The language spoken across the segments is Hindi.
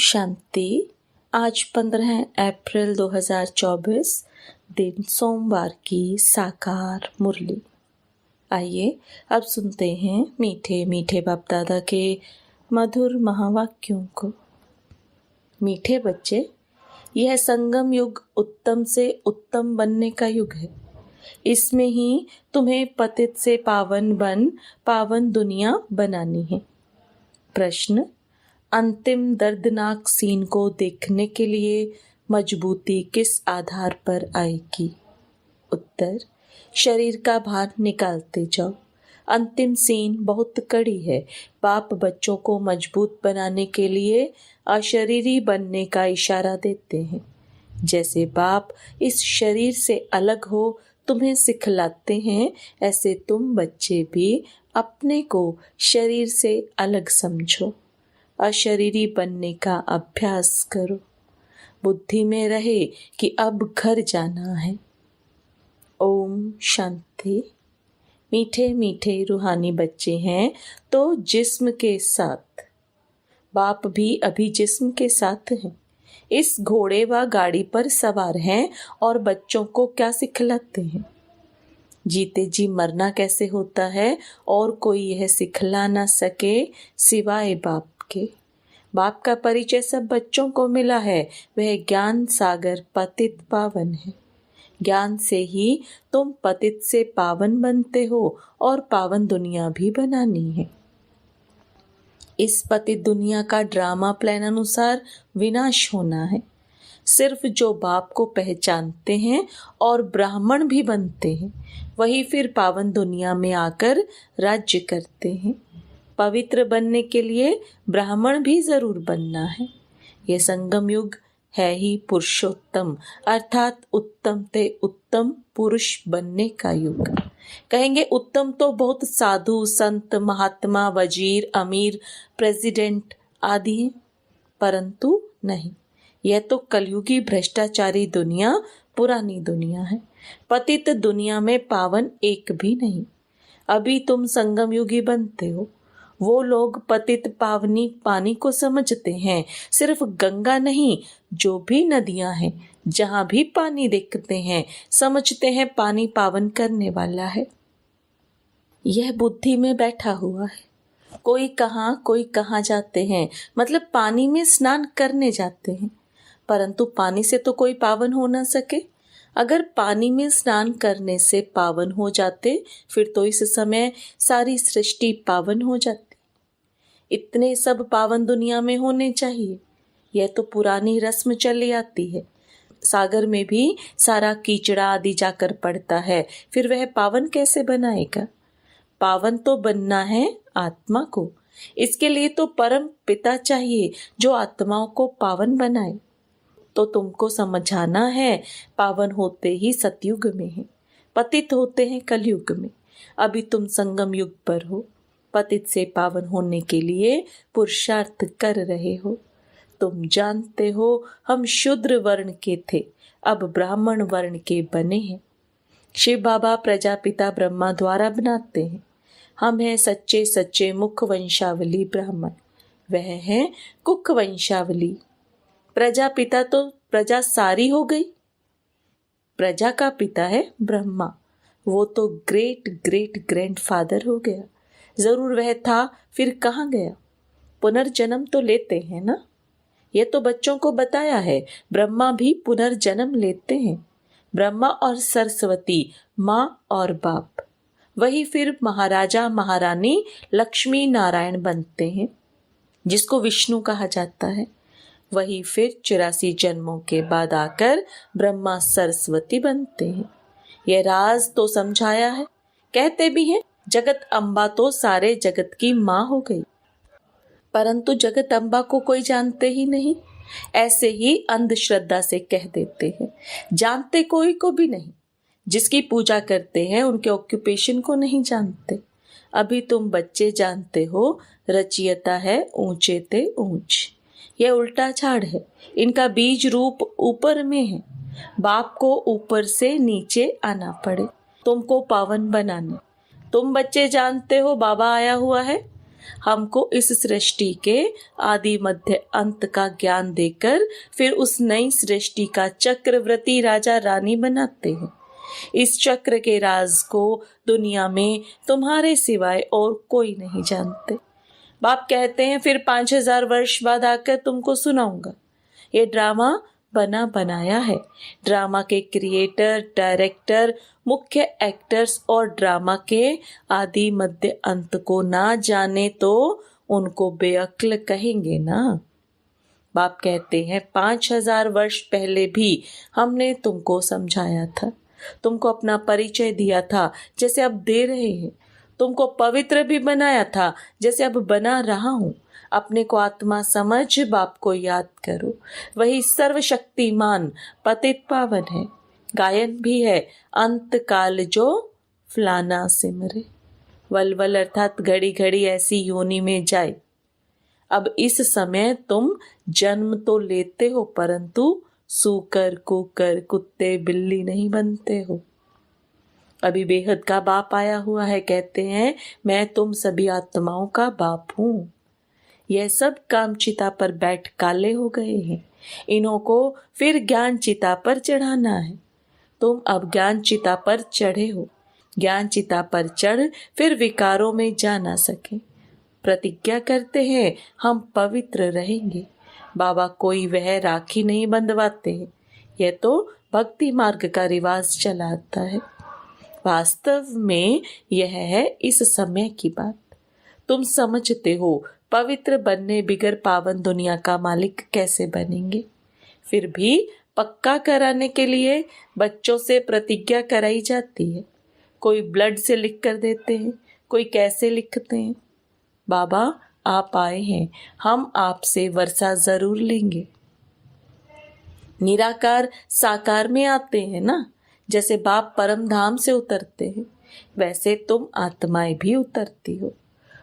शांति। आज 15 अप्रैल 2024 दिन सोमवार की साकार मुरली। आइए अब सुनते हैं मीठे मीठे बाप दादा के मधुर महावाक्यों को। मीठे बच्चे, यह संगम युग उत्तम से उत्तम बनने का युग है। इसमें ही तुम्हें पतित से पावन बन पावन दुनिया बनानी है। प्रश्न: अंतिम दर्दनाक सीन को देखने के लिए मजबूती किस आधार पर आएगी? उत्तर: शरीर का भार निकालते जाओ। अंतिम सीन बहुत कड़ी है। बाप बच्चों को मजबूत बनाने के लिए अशरीरी बनने का इशारा देते हैं। जैसे बाप इस शरीर से अलग हो तुम्हें सिखलाते हैं, ऐसे तुम बच्चे भी अपने को शरीर से अलग समझो। अशरीरी बनने का अभ्यास करो। बुद्धि में रहे कि अब घर जाना है। ओम शांति। मीठे मीठे रूहानी बच्चे हैं तो जिस्म के साथ, बाप भी अभी जिस्म के साथ हैं। इस घोड़े व गाड़ी पर सवार हैं और बच्चों को क्या सिखलाते हैं? जीते जी मरना कैसे होता है और कोई यह सिखला ना सके सिवाय बाप के। बाप का परिचय सब बच्चों को मिला है। वह ज्ञान सागर पतित पावन है। ज्ञान से ही तुम पतित से पावन बनते हो और पावन दुनिया भी बनानी है। इस पतित दुनिया का ड्रामा प्लान अनुसार विनाश होना है। सिर्फ जो बाप को पहचानते हैं और ब्राह्मण भी बनते हैं, वही फिर पावन दुनिया में आकर राज्य करते हैं। पवित्र बनने के लिए ब्राह्मण भी जरूर बनना है। यह संगम युग है ही पुरुषोत्तम अर्थात उत्तम ते उत्तम पुरुष बनने का युग। कहेंगे उत्तम तो बहुत साधु संत महात्मा वजीर अमीर प्रेसिडेंट आदि हैं, परंतु नहीं, यह तो कलयुगी भ्रष्टाचारी दुनिया पुरानी दुनिया है। पतित दुनिया में पावन एक भी नहीं। अभी तुम संगम युगी बनते हो। वो लोग पतित पावनी पानी को समझते हैं। सिर्फ गंगा नहीं, जो भी नदियां हैं, जहां भी पानी देखते हैं, समझते हैं पानी पावन करने वाला है। यह बुद्धि में बैठा हुआ है। कोई कहाँ जाते हैं, मतलब पानी में स्नान करने जाते हैं, परंतु पानी से तो कोई पावन हो ना सके। अगर पानी में स्नान करने से पावन हो जाते, फिर तो इस समय सारी सृष्टि पावन हो जाती। इतने सब पावन दुनिया में होने चाहिए। यह तो पुरानी रस्म चली आती है। सागर में भी सारा कीचड़ा आदि जाकर पड़ता है, फिर वह पावन कैसे बनाएगा? पावन तो बनना है आत्मा को। इसके लिए तो परम पिता चाहिए जो आत्माओं को पावन बनाए। तो तुमको समझाना है, पावन होते ही सतयुग में है, पतित होते हैं कलयुग में। अभी तुम संगम युग पर हो। पतित से पावन होने के लिए पुरुषार्थ कर रहे हो। तुम जानते हो हम शूद्र वर्ण के थे, अब ब्राह्मण वर्ण के बने हैं। शिव बाबा प्रजापिता ब्रह्मा द्वारा बनाते हैं। हम हैं सच्चे सच्चे मुख वंशावली ब्राह्मण, वह है कुक वंशावली। प्रजापिता तो प्रजा सारी हो गई। प्रजा का पिता है ब्रह्मा, वो तो ग्रेट ग्रेट ग्रैंडफादर हो गया। जरूर वह था, फिर कहाँ गया? पुनर्जन्म तो लेते हैं ना। ये तो बच्चों को बताया है, ब्रह्मा भी पुनर्जन्म लेते हैं। ब्रह्मा और सरस्वती माँ और बाप, वही फिर महाराजा महारानी लक्ष्मी नारायण बनते हैं, जिसको विष्णु कहा जाता है। वही फिर 84 जन्मों के बाद आकर ब्रह्मा सरस्वती बनते हैं। यह राज तो समझाया है। कहते भी हैं जगत अम्बा तो सारे जगत की माँ हो गई, परंतु जगत अम्बा को कोई जानते ही नहीं। ऐसे ही अंधश्रद्धा से कह देते हैं, जानते कोई को भी नहीं। जिसकी पूजा करते हैं उनके ऑक्यूपेशन को नहीं जानते। अभी तुम बच्चे जानते हो, रचियता है ऊंचे ते ऊंच। यह उल्टा झाड़ है। इनका बीज रूप ऊपर में है। बाप को ऊपर से नीचे आना पड़े तुमको पावन बनाने। तुम बच्चे जानते हो बाबा आया हुआ है, हमको इस सृष्टि के आदि मध्य अंत का ज्ञान देकर फिर उस नई सृष्टि का चक्रवर्ती राजा रानी बनाते हैं। इस चक्र के राज को दुनिया में तुम्हारे सिवाय और कोई नहीं जानते। बाप कहते हैं फिर 5000 वर्ष बाद आकर तुमको सुनाऊंगा। ये ड्रामा बना बनाया है। ड्रामा के क्रिएटर, डायरेक्टर, मुख्य एक्टर्स और ड्रामा के आदि मध्य अंत को ना जाने तो उनको बेअक्ल कहेंगे ना। बाप कहते हैं 5000 वर्ष पहले भी हमने तुमको समझाया था, तुमको अपना परिचय दिया था जैसे अब दे रहे हैं, तुमको पवित्र भी बनाया था जैसे अब बना रहा हूं। अपने को आत्मा समझ बाप को याद करो। वही सर्वशक्तिमान पतित पावन है। गायन भी है, अंत काल जो फलाना सिमरे। वलवल अर्थात घड़ी घड़ी ऐसी योनि में जाए। अब इस समय तुम जन्म तो लेते हो परंतु सूकर, कुकर, कुत्ते, बिल्ली नहीं बनते हो। अभी बेहद का बाप आया हुआ है। कहते हैं मैं तुम सभी आत्माओं का बाप हूँ। यह सब काम चिता पर बैठ काले हो गए हैं। इन्हों को फिर ज्ञान चिता पर चढ़ाना है। तुम अब ज्ञान चिता पर चढ़े हो। ज्ञान चिता पर चढ़ फिर विकारों में जा ना सके। प्रतिज्ञा करते हैं हम पवित्र रहेंगे। बाबा कोई वह राखी नहीं बंधवाते हैं। यह तो भक्ति मार्ग का रिवाज चला आता है। वास्तव में यह है इस समय की बात। तुम समझते हो पवित्र बनने बिगर पावन दुनिया का मालिक कैसे बनेंगे। फिर भी पक्का कराने के लिए बच्चों से प्रतिज्ञा कराई जाती है। कोई ब्लड से लिख कर देते हैं, कोई कैसे लिखते हैं। बाबा आप आए हैं, हम आपसे वर्षा जरूर लेंगे। निराकार साकार में आते हैं ना। जैसे बाप परम धाम से उतरते हैं वैसे तुम आत्माएं भी उतरती हो।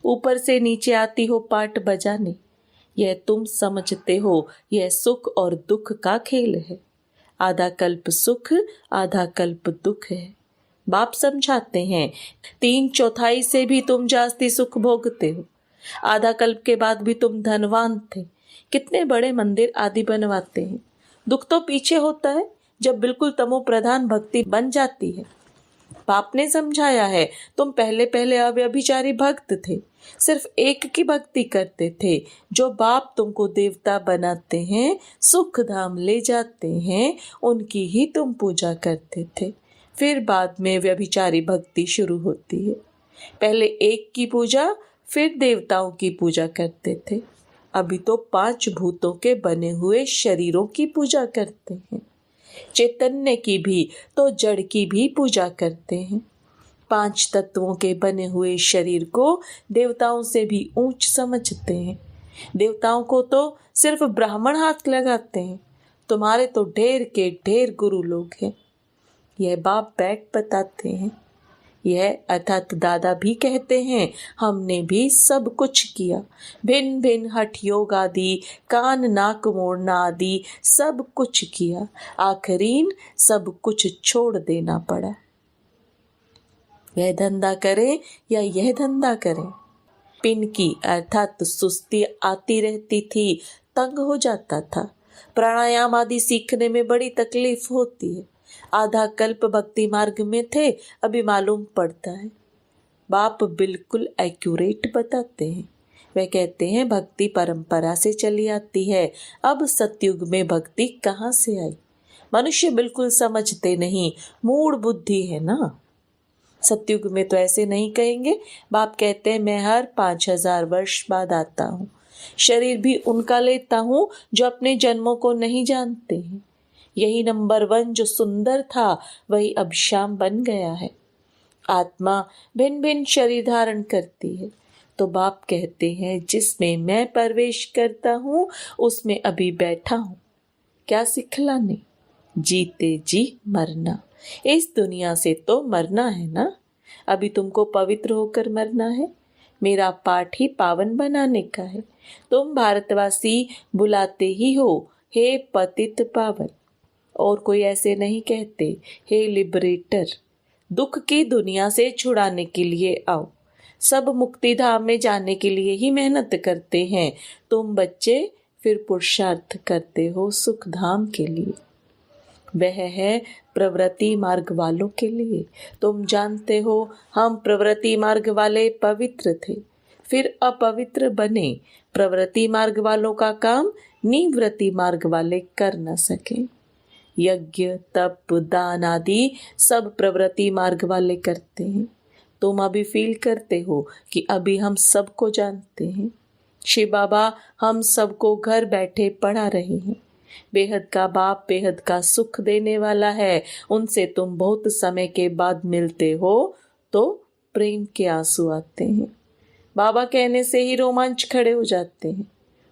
ऊपर से नीचे आती हो पाट बजाने। यह तुम समझते हो यह सुख और दुख का खेल है। आधा कल्प सुख, आधा कल्प दुख है। बाप समझाते हैं 3/4 से भी तुम जास्ती सुख भोगते हो। आधा कल्प के बाद भी तुम धनवान थे। कितने बड़े मंदिर आदि बनवाते हैं। दुख तो पीछे होता है जब बिल्कुल तमो प्रधान भक्ति बन जाती है। बाप ने समझाया है तुम पहले पहले अव्यभिचारी भक्त थे। सिर्फ एक की भक्ति करते थे। जो बाप तुमको देवता बनाते हैं, सुख धाम ले जाते हैं, उनकी ही तुम पूजा करते थे। फिर बाद में व्यभिचारी भक्ति शुरू होती है। पहले एक की पूजा, फिर देवताओं की पूजा करते थे। अभी तो 5 भूतों के बने हुए शरीरों की पूजा करते हैं। चैतन्य की भी तो जड़ की भी पूजा करते हैं। 5 तत्वों के बने हुए शरीर को देवताओं से भी ऊंच समझते हैं। देवताओं को तो सिर्फ ब्राह्मण हाथ लगाते हैं। तुम्हारे तो ढेर के ढेर गुरु लोग हैं। यह बाप बैठ बताते हैं। यह अर्थात दादा भी कहते हैं हमने भी सब कुछ किया। भिन्न भिन्न हठ योग आदि, कान नाक मोड़ना आदि सब कुछ किया। आखिरीन सब कुछ छोड़ देना पड़ा। वह धंधा करें या यह धंधा करें। पिन की अर्थात सुस्ती आती रहती थी, तंग हो जाता था। प्राणायाम आदि सीखने में बड़ी तकलीफ होती है। आधा कल्प भक्ति मार्ग में थे, अभी मालूम पड़ता है। बाप बिल्कुल एक्यूरेट बताते हैं। वे कहते हैं भक्ति परंपरा से चली आती है। अब सतयुग में भक्ति कहाँ से आई। मनुष्य बिल्कुल समझते नहीं, मूड बुद्धि है ना। सतयुग में तो ऐसे नहीं कहेंगे। बाप कहते हैं मैं हर 5000 वर्ष बाद आता हूँ। शरीर भी उनका लेता हूँ जो अपने जन्मों को नहीं जानते हैं। यही नंबर 1 जो सुंदर था वही अब श्याम बन गया है। आत्मा भिन्न भिन्न शरीर धारण करती है। तो बाप कहते हैं जिसमें मैं प्रवेश करता हूँ उसमें अभी बैठा हूँ। क्या सिखलाने? जीते जी मरना। इस दुनिया से तो मरना है ना। अभी तुमको पवित्र होकर मरना है। मेरा पाठ ही पावन बनाने का है। तुम भारतवासी बुलाते ही हो हे पतित पावन, और कोई ऐसे नहीं कहते हे लिबरेटर। दुख की दुनिया से छुड़ाने के लिए आओ। सब मुक्ति धाम में जाने के लिए ही मेहनत करते हैं। तुम बच्चे फिर पुरुषार्थ करते हो सुख धाम के लिए। वह है प्रवृत्ति मार्ग वालों के लिए। तुम जानते हो हम प्रवृत्ति मार्ग वाले पवित्र थे, फिर अपवित्र बने। प्रवृत्ति मार्ग वालों का काम निवृत्ति मार्ग वाले कर न सके। यज्ञ तप दान आदि सब प्रवृत्ति मार्ग वाले करते हैं। तुम अभी फील करते हो कि अभी हम सबको जानते हैं। शिव बाबा हम सबको घर बैठे पढ़ा रहे हैं। बेहद का बाप बेहद का सुख देने वाला है। उनसे तुम बहुत समय के बाद मिलते हो तो प्रेम के आंसू आते हैं। बाबा कहने से ही रोमांच खड़े हो जाते हैं।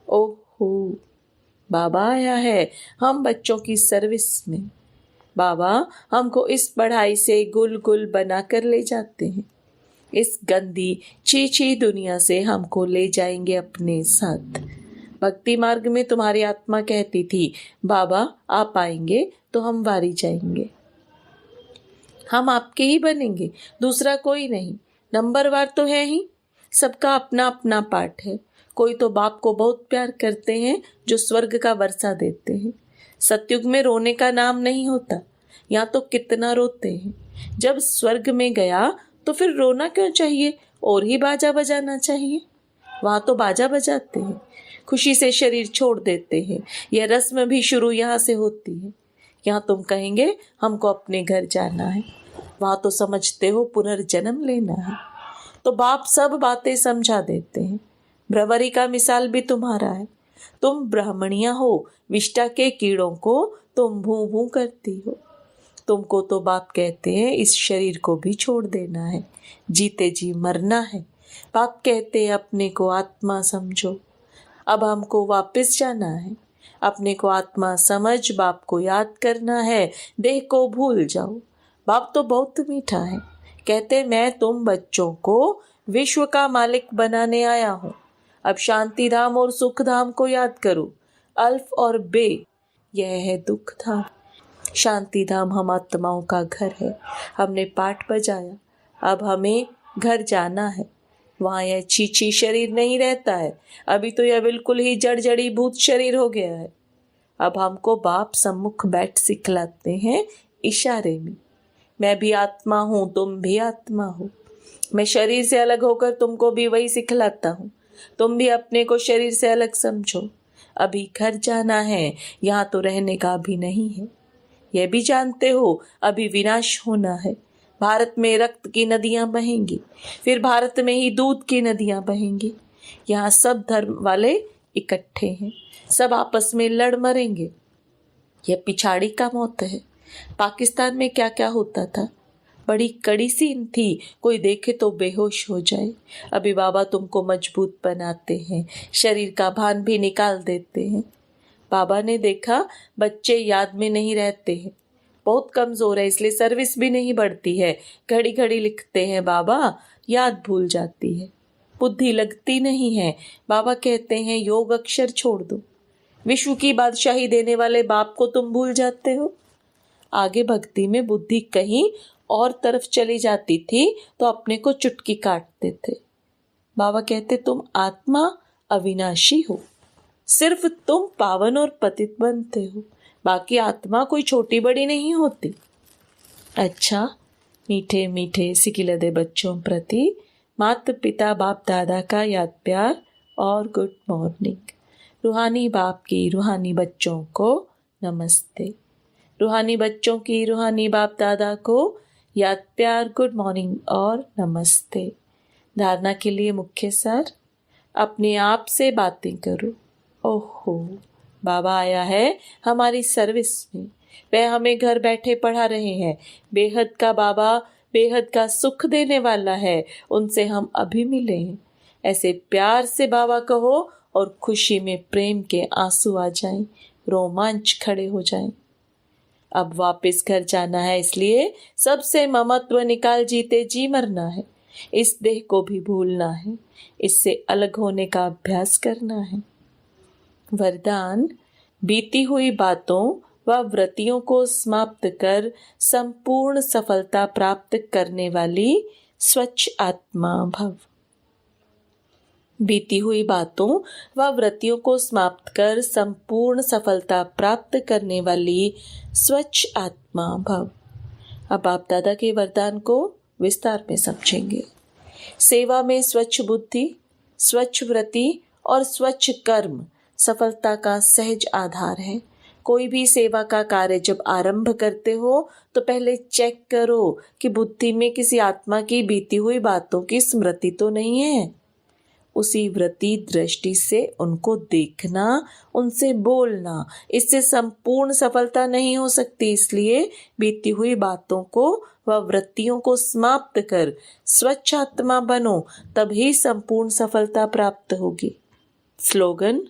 ओहो, बाबा आया है हम बच्चों की सर्विस में। बाबा हमको इस पढ़ाई से गुल गुल बना कर ले जाते हैं। इस गंदी चीची दुनिया से हमको ले जाएंगे अपने साथ। भक्ति मार्ग में तुम्हारी आत्मा कहती थी, बाबा आप आएंगे तो हम वारी जाएंगे, हम आपके ही बनेंगे, दूसरा कोई नहीं। नंबरवार तो है ही, सबका अपना अपना पाठ है। कोई तो बाप को बहुत प्यार करते हैं जो स्वर्ग का वर्षा देते हैं। सतयुग में रोने का नाम नहीं होता, यहाँ तो कितना रोते हैं। जब स्वर्ग में गया तो फिर रोना क्यों चाहिए, और ही बाजा बजाना चाहिए। वहाँ तो बाजा बजाते हैं, खुशी से शरीर छोड़ देते हैं। यह रस्म भी शुरू यहाँ से होती है। यहाँ तुम कहेंगे हमको अपने घर जाना है, वहाँ तो समझते हो पुनर्जन्म लेना है। तो बाप सब बातें समझा देते हैं। भ्रमरी का मिसाल भी तुम्हारा है। तुम ब्राह्मणिया हो, विष्टा के कीड़ों को तुम भू भू करती हो। तुमको तो बाप कहते हैं इस शरीर को भी छोड़ देना है, जीते जी मरना है। बाप कहते हैं अपने को आत्मा समझो। अब हमको वापस जाना है, अपने को आत्मा समझ बाप को याद करना है, देह को भूल जाओ। बाप तो बहुत मीठा है, कहते मैं तुम बच्चों को विश्व का मालिक बनाने आया हूँ। अब शांति धाम और सुख धाम को याद करो। अल्फ और बे यह है दुख धाम। शांति धाम हम आत्माओं का घर है। हमने पाठ बजाया, अब हमें घर जाना है। वहाँ यह चीची शरीर नहीं रहता है, अभी तो यह बिल्कुल ही जड़ जड़ी भूत शरीर हो गया है। अब हमको बाप सम्मुख बैठ सिखलाते हैं इशारे में। मैं भी आत्मा हूँ, तुम भी आत्मा हो। मैं शरीर से अलग होकर तुमको भी वही सिखलाता हूँ। तुम भी अपने को शरीर से अलग समझो। अभी घर जाना है, यहाँ तो रहने का भी नहीं है। यह भी जानते हो अभी विनाश होना है। भारत में रक्त की नदियां बहेंगी, फिर भारत में ही दूध की नदियां बहेंगी। यहाँ सब धर्म वाले इकट्ठे हैं, सब आपस में लड़ मरेंगे। यह पिछाड़ी का मौत है। पाकिस्तान में क्या क्या होता था, बड़ी कड़ी सीन थी, कोई देखे तो बेहोश हो जाए। अभी बाबा तुमको मजबूत बनाते हैं, शरीर का भान भी निकाल देते हैं। बाबा ने देखा बच्चे याद में नहीं रहते हैं, बहुत कमजोर है, इसलिए सर्विस भी नहीं बढ़ती है। घड़ी घड़ी लिखते हैं बाबा, याद भूल जाती है, बुद्धि लगती नहीं है। बाबा कहते हैं योग अक्षर छोड़ दो। विश्व की बादशाही देने वाले बाप को तुम भूल जाते हो। आगे भक्ति में बुद्धि कहीं और तरफ चली जाती थी तो अपने को चुटकी काटते थे। बाबा कहते तुम आत्मा अविनाशी हो, सिर्फ तुम पावन और पतित बनते हो, बाकी आत्मा कोई छोटी बड़ी नहीं होती। अच्छा, मीठे मीठे सिकिलदे बच्चों प्रति माता पिता बाप दादा का याद प्यार और गुड मॉर्निंग। रूहानी बाप की रूहानी बच्चों को नमस्ते। रूहानी बच्चों की रूहानी बाप दादा को याद प्यार गुड मॉर्निंग और नमस्ते। धारणा के लिए मुख्य सार, अपने आप से बातें करो। ओहो, बाबा आया है हमारी सर्विस में, वह हमें घर बैठे पढ़ा रहे हैं। बेहद का बाबा बेहद का सुख देने वाला है, उनसे हम अभी मिले हैं। ऐसे प्यार से बाबा कहो और खुशी में प्रेम के आंसू आ जाएं, रोमांच खड़े हो जाएं। अब वापस घर जाना है, इसलिए सबसे ममत्व निकाल जीते जी मरना है। इस देह को भी भूलना है, इससे अलग होने का अभ्यास करना है। वरदान, बीती हुई बातों व व्रतियों को समाप्त कर संपूर्ण सफलता प्राप्त करने वाली स्वच्छ आत्मा भव। बीती हुई बातों व वृत्तियों को समाप्त कर संपूर्ण सफलता प्राप्त करने वाली स्वच्छ आत्मा भव। अब आप दादा के वरदान को विस्तार में समझेंगे। सेवा में स्वच्छ बुद्धि, स्वच्छ वृत्ति और स्वच्छ कर्म सफलता का सहज आधार है। कोई भी सेवा का कार्य जब आरंभ करते हो तो पहले चेक करो कि बुद्धि में किसी आत्मा की बीती हुई बातों की स्मृति तो नहीं है। उसी वृत्ति दृष्टि से उनको देखना, उनसे बोलना, इससे संपूर्ण सफलता नहीं हो सकती। इसलिए बीती हुई बातों को व वृत्तियों को समाप्त कर स्वच्छ आत्मा बनो, तभी संपूर्ण सफलता प्राप्त होगी। स्लोगन: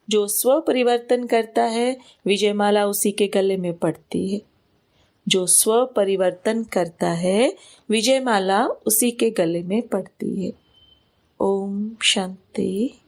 जो स्व परिवर्तन करता है विजयमाला उसी के गले में पड़ती है। जो स्व परिवर्तन करता है विजयमाला उसी के गले में पड़ती है। ओम शांति।